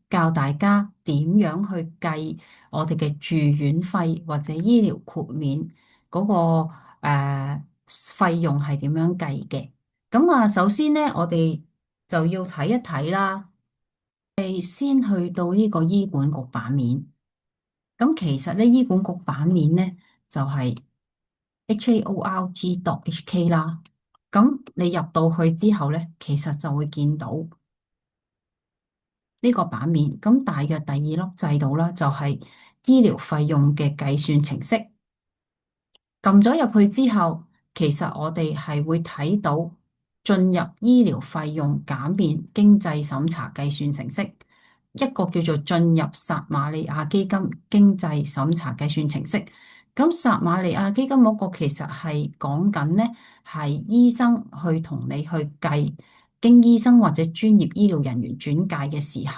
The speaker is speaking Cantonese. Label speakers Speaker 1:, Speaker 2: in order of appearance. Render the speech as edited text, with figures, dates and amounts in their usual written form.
Speaker 1: 教大家點樣去計我哋嘅住院費或者醫療豁免嗰個費用係點樣計嘅。咁啊，首先呢，我哋就要睇一睇啦。你先去到呢個醫管局版面，咁其實呢，醫管局版面呢，就係 HAORG.HK 啦。咁你入到去之後呢，其實就會見到呢個版面。咁大約第二粒掣度啦，就係醫療費用嘅計算程式。撳咗入去之後，其實我哋係會睇到進入醫療費用減免經濟審查計算程式，一個叫做進入撒瑪利亞基金經濟審查計算程式。咁撒瑪利亞基金嗰個其實係講緊呢，係醫生去同你去計，經醫生或者專業醫療人員轉介嘅時候。